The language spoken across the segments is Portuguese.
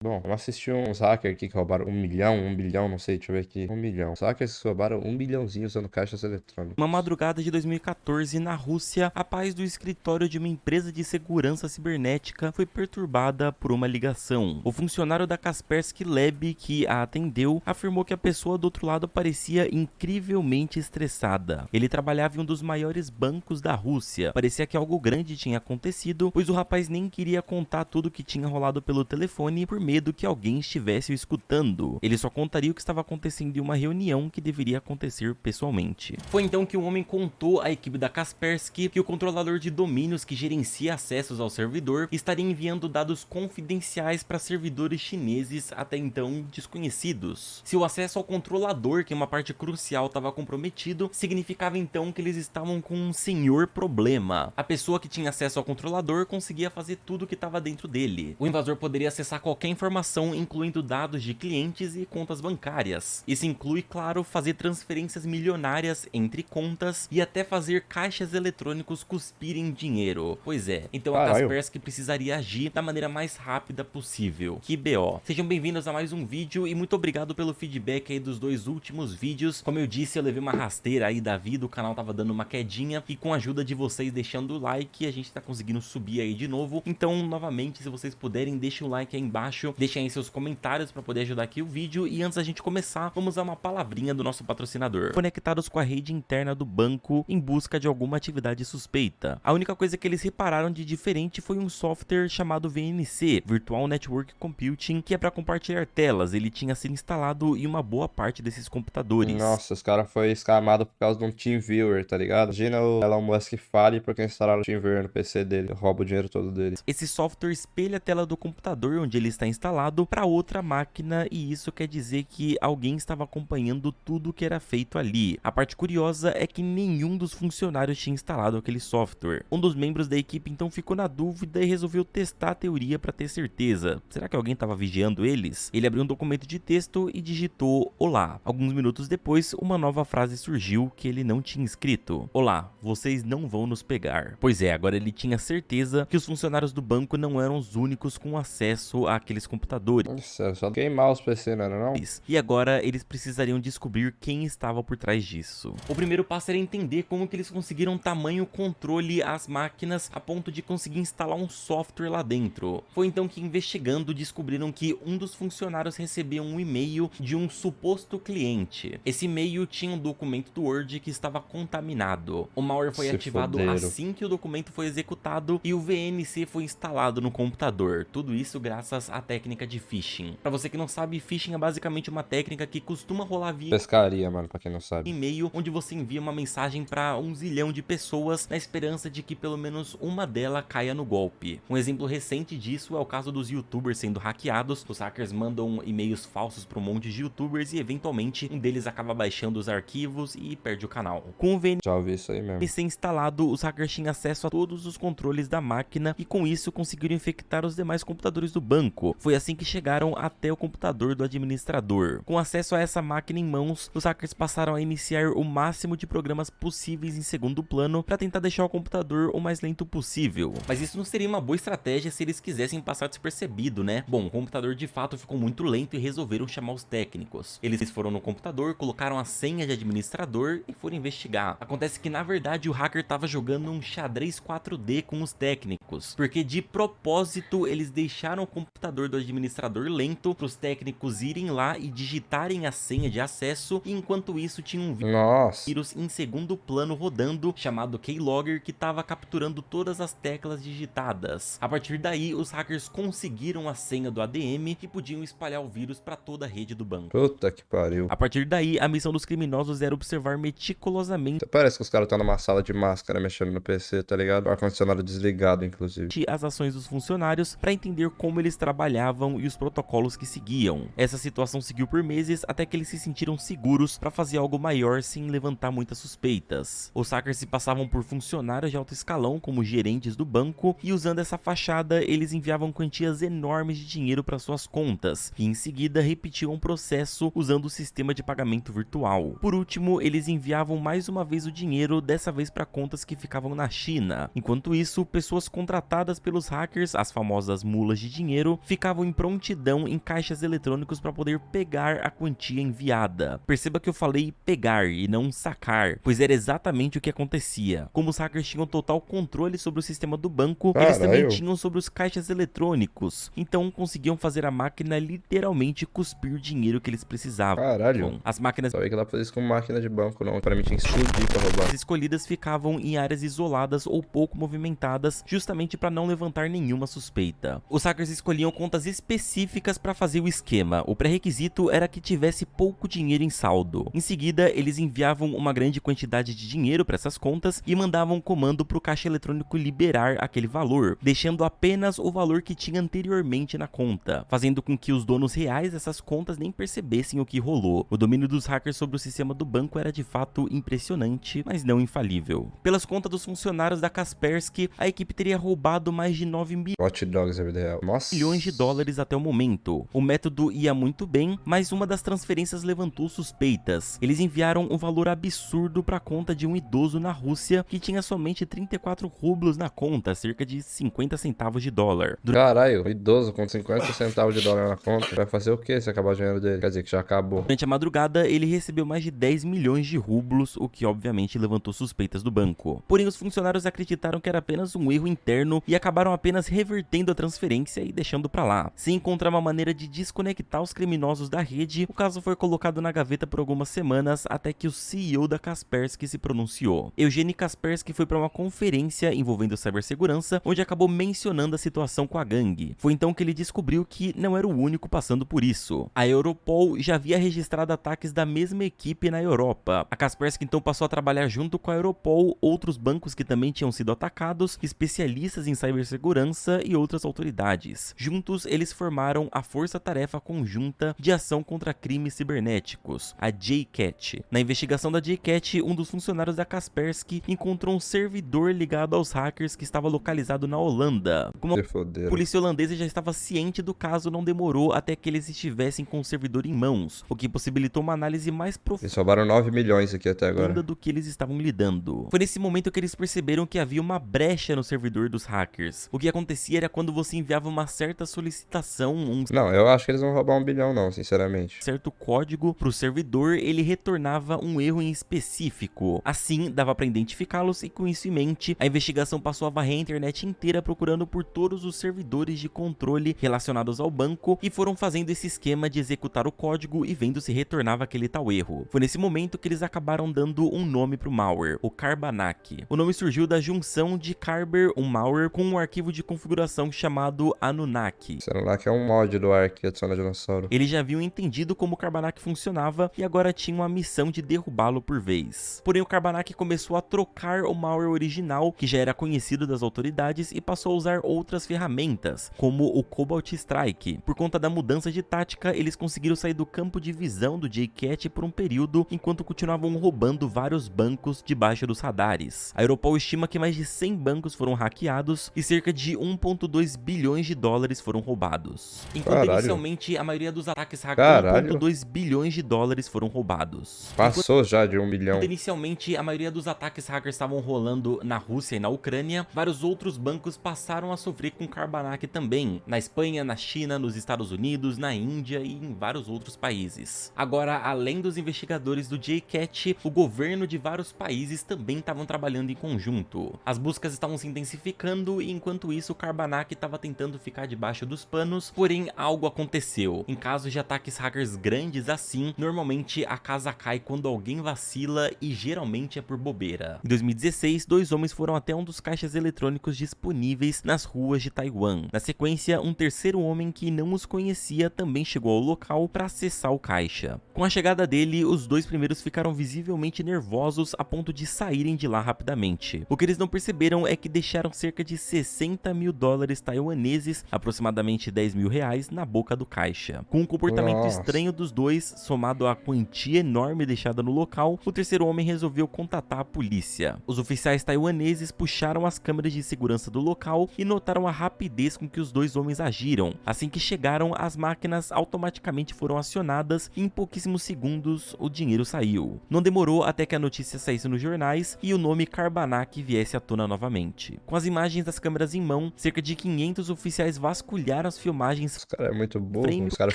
Bom, vamos assistir uns hackers aqui que roubaram 1 milhão, 1 bilhão, não sei, deixa eu ver aqui. 1 milhão. Os hackers roubaram 1 bilhãozinho usando caixas eletrônicas. Uma madrugada de 2014, na Rússia, a paz do escritório de uma empresa de segurança cibernética foi perturbada por uma ligação. O funcionário da Kaspersky Lab que a atendeu afirmou que a pessoa do outro lado parecia incrivelmente estressada. Ele trabalhava em um dos maiores bancos da Rússia. Parecia que algo grande tinha acontecido, pois o rapaz nem queria contar tudo o que tinha rolado pelo telefone por medo que alguém estivesse o escutando. Ele só contaria o que estava acontecendo em uma reunião que deveria acontecer pessoalmente. Foi então que o homem contou à equipe da Kaspersky que o controlador de domínios que gerencia acessos ao servidor estaria enviando dados confidenciais para servidores chineses até então desconhecidos. Se o acesso ao controlador, que é uma parte crucial, estava comprometido, significava então que eles estavam com um senhor problema. A pessoa que tinha acesso ao controlador conseguia fazer tudo que estava dentro dele. O invasor poderia acessar qualquer informação, incluindo dados de clientes e contas bancárias. Isso inclui, claro, fazer transferências milionárias entre contas e até fazer caixas eletrônicos cuspirem dinheiro. Pois é, então a Kaspersky precisaria agir da maneira mais rápida possível. Que BO. Sejam bem-vindos a mais um vídeo e muito obrigado pelo feedback aí dos dois últimos vídeos. Como eu disse, eu levei uma rasteira aí da vida, o canal tava dando uma quedinha e com a ajuda de vocês deixando o like, a gente tá conseguindo subir aí de novo. Então, novamente, se vocês puderem, deixem o like aí embaixo, deixem aí seus comentários para poder ajudar aqui o vídeo e antes da gente começar, vamos a uma palavrinha do nosso patrocinador. Conectados com a rede interna do banco em busca de alguma atividade suspeita. A única coisa que eles repararam de diferente foi um software chamado VNC, Virtual Network Computing, que é para compartilhar telas. Ele tinha sido instalado em uma boa parte desses computadores. Nossa, os caras foram escamados por causa de um TeamViewer, tá ligado? Imagina o Elon Musk fale porque instalaram o TeamViewer no PC dele, rouba o dinheiro todo dele. Esse software espelha a tela do computador onde ele está instalado para outra máquina e isso quer dizer que alguém estava acompanhando tudo que era feito ali. A parte curiosa é que nenhum dos funcionários tinha instalado aquele software. Um dos membros da equipe então ficou na dúvida e resolveu testar a teoria para ter certeza. Será que alguém estava vigiando eles? Ele abriu um documento de texto e digitou olá. Alguns minutos depois, uma nova frase surgiu que ele não tinha escrito. Olá, vocês não vão nos pegar. Pois é, agora ele tinha certeza que os funcionários do banco não eram os únicos com acesso àqueles computadores. Nossa, só queimar os PC, não era não? E agora eles precisariam descobrir quem estava por trás disso. O primeiro passo era entender como que eles conseguiram tamanho controle às máquinas a ponto de conseguir instalar um software lá dentro. Foi então que investigando descobriram que um dos funcionários recebeu um e-mail de um suposto cliente. Esse e-mail tinha um documento do Word que estava contaminado. O malware foi ativado assim que o documento foi executado e o VNC foi instalado no computador. Tudo isso graças à técnica de phishing. Para você que não sabe, phishing é basicamente uma técnica que costuma rolar via pescaria, mano, pra quem não sabe. E-mail, onde você envia uma mensagem para 1 zilhão de pessoas na esperança de que pelo menos uma delas caia no golpe. Um exemplo recente disso é o caso dos youtubers sendo hackeados. Os hackers mandam e-mails falsos para um monte de youtubers e eventualmente um deles acaba baixando os arquivos e perde o canal. Com o VNC Já ouvi isso aí mesmo. instalado, os hackers tinham acesso a todos os controles da máquina e com isso conseguiram infectar os demais computadores do banco. Foi assim que chegaram até o computador do administrador. Com acesso a essa máquina em mãos, os hackers passaram a iniciar o máximo de programas possíveis em segundo plano para tentar deixar o computador o mais lento possível. Mas isso não seria uma boa estratégia se eles quisessem passar despercebido, né? Bom, o computador de fato ficou muito lento e resolveram chamar os técnicos. Eles foram no computador, colocaram a senha de administrador e foram investigar. Acontece que na verdade o hacker estava jogando um xadrez 4D com os técnicos, porque de propósito eles deixaram o computador do administrador lento para os técnicos irem lá e digitarem a senha de acesso, e enquanto isso tinha um vírus em segundo plano rodando chamado Keylogger que estava capturando todas as teclas digitadas. A partir daí, os hackers conseguiram a senha do ADM e podiam espalhar o vírus para toda a rede do banco. Puta que pariu. A partir daí, a missão dos criminosos era observar meticulosamente Parece que os caras estão numa sala de máscara mexendo no PC, tá ligado? O ar-condicionado desligado, inclusive. as ações dos funcionários para entender como eles trabalhavam e os protocolos que seguiam. Essa situação seguiu por meses até que eles se sentiram seguros para fazer algo maior sem levantar muitas suspeitas. Os hackers se passavam por funcionários de alto escalão como gerentes do banco e usando essa fachada eles enviavam quantias enormes de dinheiro para suas contas e em seguida repetiam o processo usando o sistema de pagamento virtual. Por último, eles enviavam mais uma vez o dinheiro, dessa vez para contas que ficavam na China. Enquanto isso, pessoas contratadas pelos hackers, as famosas mulas de dinheiro, ficavam ficavam em prontidão em caixas eletrônicos para poder pegar a quantia enviada. Perceba que eu falei pegar e não sacar, pois era exatamente o que acontecia. Como os hackers tinham total controle sobre o sistema do banco, eles também tinham sobre os caixas eletrônicos, então conseguiam fazer a máquina literalmente cuspir o dinheiro que eles precisavam. Caralho. As máquinas Sabia que dá pra fazer isso com máquina de banco, não. Pra mim tinha que explodir pra roubar. As escolhidas ficavam em áreas isoladas ou pouco movimentadas, justamente para não levantar nenhuma suspeita. Os hackers escolhiam contas específicas para fazer o esquema. O pré-requisito era que tivesse pouco dinheiro em saldo. Em seguida, eles enviavam uma grande quantidade de dinheiro para essas contas e mandavam um comando para o caixa eletrônico liberar aquele valor, deixando apenas o valor que tinha anteriormente na conta, fazendo com que os donos reais dessas contas nem percebessem o que rolou. O domínio dos hackers sobre o sistema do banco era de fato impressionante, mas não infalível. Pelas contas dos funcionários da Kaspersky, a equipe teria roubado mais de 9 Hot dogs every day. Nossa. milhões de dólares até o momento. O método ia muito bem, mas uma das transferências levantou suspeitas. Eles enviaram um valor absurdo para a conta de um idoso na Rússia que tinha somente 34 rublos na conta, cerca de 50 centavos de dólar. Caralho, um idoso com 50 centavos de dólar na conta. Vai fazer o que se acabar o dinheiro dele? Quer dizer que já acabou. Durante a madrugada, ele recebeu mais de 10 milhões de rublos, o que obviamente levantou suspeitas do banco. Porém, os funcionários acreditaram que era apenas um erro interno e acabaram apenas revertendo a transferência e deixando pra lá. Sem encontrar uma maneira de desconectar os criminosos da rede, o caso foi colocado na gaveta por algumas semanas até que o CEO da Kaspersky se pronunciou. Eugênio Kaspersky foi para uma conferência envolvendo cibersegurança, onde acabou mencionando a situação com a gangue. Foi então que ele descobriu que não era o único passando por isso. A Europol já havia registrado ataques da mesma equipe na Europa. A Kaspersky então passou a trabalhar junto com a Europol, outros bancos que também tinham sido atacados, especialistas em cibersegurança e outras autoridades. Juntos, eles formaram a Força-Tarefa Conjunta de Ação contra Crimes Cibernéticos, a JCAT. Na investigação da JCAT, um dos funcionários da Kaspersky encontrou um servidor ligado aos hackers que estava localizado na Holanda. Como a polícia holandesa já estava ciente do caso, não demorou até que eles estivessem com o servidor em mãos, o que possibilitou uma análise mais profunda. Eles roubaram 9 milhões aqui até agora. Do que eles estavam lidando. Foi nesse momento que eles perceberam que havia uma brecha no servidor dos hackers. O que acontecia era quando você enviava uma certa solicitação, Não, eu acho que eles vão roubar 1 bilhão não, sinceramente. certo código pro servidor, ele retornava um erro em específico. Assim, dava para identificá-los e com isso em mente, a investigação passou a varrer a internet inteira procurando por todos os servidores de controle relacionados ao banco e foram fazendo esse esquema de executar o código e vendo se retornava aquele tal erro. Foi nesse momento que eles acabaram dando um nome pro malware, o Carbanak. O nome surgiu da junção de Carber, um malware, com um arquivo de configuração chamado Anunnaki. Anunnaki é um mod do Ark que adiciona dinossauro. Eles já haviam entendido como o Carbanak funcionava e agora tinham a missão de derrubá-lo por vez. Porém, o Carbanak começou a trocar o malware original, que já era conhecido das autoridades, e passou a usar outras ferramentas, como o Cobalt Strike. Por conta da mudança de tática, eles conseguiram sair do campo de visão do JCAT por um período, enquanto continuavam roubando vários bancos debaixo dos radares. A Europol estima que mais de 100 bancos foram hackeados e cerca de 1,2 bilhões de dólares foram roubados. Enquanto inicialmente a maioria dos ataques hackers, 1,2 bilhões de dólares foram roubados. Passou já de 1 bilhão. Inicialmente, a maioria dos ataques hackers estavam rolando na Rússia e na Ucrânia. Vários outros bancos passaram a sofrer com Carbanak também, na Espanha, na China, nos Estados Unidos, na Índia e em vários outros países. Agora, além dos investigadores do JCAT, o governo de vários países também estavam trabalhando em conjunto. As buscas estavam se intensificando e enquanto isso o Carbanak estava tentando ficar debaixo dos panos, porém algo aconteceu. Em casos de ataques hackers grandes assim, normalmente a casa cai quando alguém vacila e geralmente é por bobeira. Em 2016, 2 homens foram até um dos caixas eletrônicos disponíveis nas ruas de Taiwan. Na sequência, um terceiro homem que não os conhecia também chegou ao local para acessar o caixa. Com a chegada dele, os 2 primeiros ficaram visivelmente nervosos a ponto de saírem de lá rapidamente. O que eles não perceberam é que deixaram cerca de 60 mil dólares taiwaneses, aproximadamente 10 mil reais, na boca do caixa. Com um comportamento estranho dos dois, somado à quantia enorme deixada no local, o terceiro homem resolveu contatar a polícia. Os oficiais taiwaneses puxaram as câmeras de segurança do local e notaram a rapidez com que os 2 homens agiram. Assim que chegaram, as máquinas automaticamente foram acionadas e em pouquíssimos segundos o dinheiro saiu. Não demorou até que a notícia saísse nos jornais e o nome Carbanak viesse à tona novamente. Com as imagens das câmeras em mão, cerca de 500 oficiais vasculharam acompanharam as filmagens Os caras é muito burro. frame Os caras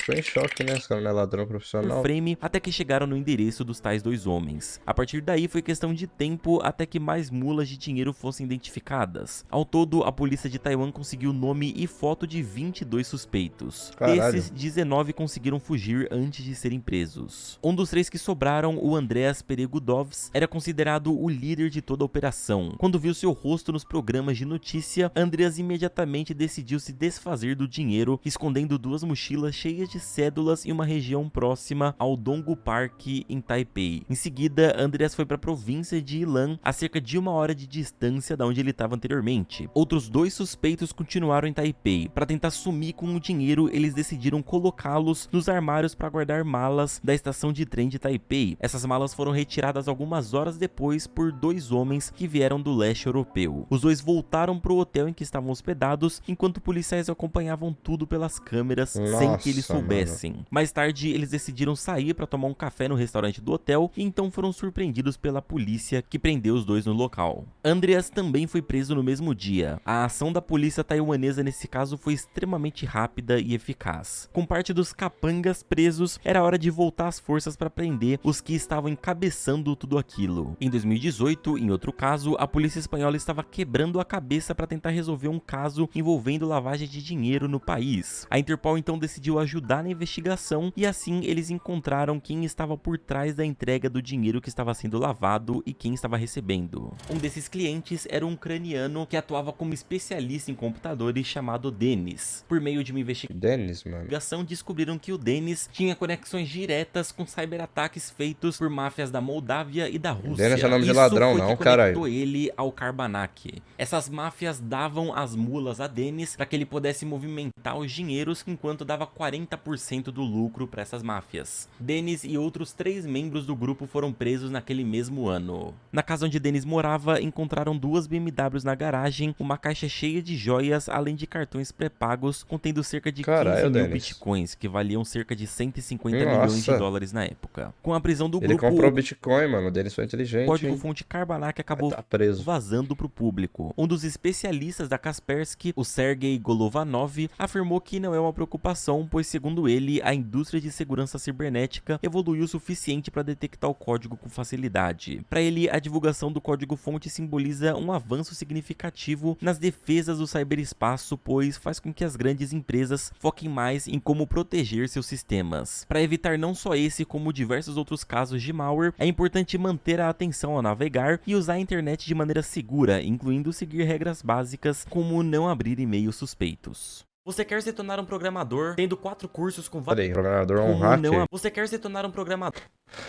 ficam em choque, né? Os caras não é ladrão por profissional. frame até que chegaram no endereço dos tais dois homens. A partir daí foi questão de tempo até que mais mulas de dinheiro fossem identificadas. Ao todo, a polícia de Taiwan conseguiu nome e foto de 22 suspeitos. Caralho. Desses, 19 conseguiram fugir antes de serem presos. Um dos 3 que sobraram, o Andreas Peregudovs, era considerado o líder de toda a operação. Quando viu seu rosto nos programas de notícia, Andreas imediatamente decidiu se desfazer do dinheiro, escondendo 2 mochilas cheias de cédulas em uma região próxima ao Donggu Park em Taipei. Em seguida, Andreas foi para a província de Ilan, a cerca de 1 hora de distância da onde ele estava anteriormente. Outros 2 suspeitos continuaram em Taipei. Para tentar sumir com o dinheiro, eles decidiram colocá-los nos armários para guardar malas da estação de trem de Taipei. Essas malas foram retiradas algumas horas depois por 2 homens que vieram do leste europeu. Os 2 voltaram para o hotel em que estavam hospedados, enquanto policiais acompanhavam tudo pelas câmeras sem que eles soubessem. Mano. Mais tarde, eles decidiram sair para tomar um café no restaurante do hotel e então foram surpreendidos pela polícia, que prendeu os 2 no local. Andreas também foi preso no mesmo dia. A ação da polícia taiwanesa nesse caso foi extremamente rápida e eficaz. Com parte dos capangas presos, era hora de voltar as forças para prender os que estavam encabeçando tudo aquilo. Em 2018, em outro caso, a polícia espanhola estava quebrando a cabeça para tentar resolver um caso envolvendo lavagem de dinheiro no país. A Interpol então decidiu ajudar na investigação e assim eles encontraram quem estava por trás da entrega do dinheiro que estava sendo lavado e quem estava recebendo. Um desses clientes era um ucraniano que atuava como especialista em computadores chamado Denis. Por meio de uma Denis, mano. investigação, descobriram que o Denis tinha conexões diretas com cyberataques feitos por máfias da Moldávia e da Rússia. Denis é nome de Isso ladrão, foi não, que caralho. conectou ele ao Karbanak. Essas máfias davam as mulas a Denis para que ele pudesse movimentar os dinheiros, enquanto dava 40% do lucro para essas máfias. Denis e outros 3 membros do grupo foram presos naquele mesmo ano. Na casa onde Denis morava, encontraram 2 BMWs na garagem, uma caixa cheia de joias, além de cartões pré-pagos contendo cerca de 15 mil bitcoins, que valiam cerca de 150 milhões de dólares na época. Com a prisão do Ele grupo, comprou Bitcoin, mano. O Denis foi inteligente. o código-fonte Karbanak acabou Tá preso. vazando para o público. Um dos especialistas da Kaspersky, o Sergei Golovanov, afirmou que não é uma preocupação, pois segundo ele, a indústria de segurança cibernética evoluiu o suficiente para detectar o código com facilidade. Para ele, a divulgação do código-fonte simboliza um avanço significativo nas defesas do ciberespaço, pois faz com que as grandes empresas foquem mais em como proteger seus sistemas. Para evitar não só esse, como diversos outros casos de malware, é importante manter a atenção ao navegar e usar a internet de maneira segura, incluindo seguir regras básicas como não abrir e-mails suspeitos. Você quer se tornar um programador, tendo 4 cursos com Peraí, programador é um hacker? Você quer se tornar um programador?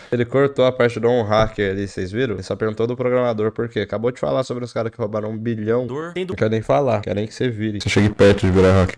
Ele cortou a parte do hacker ali, vocês viram? Ele só perguntou do programador por quê. Acabou de falar sobre os caras que roubaram 1 bilhão. Não quero nem falar, querem que você vire. Você chegue perto de virar hacker.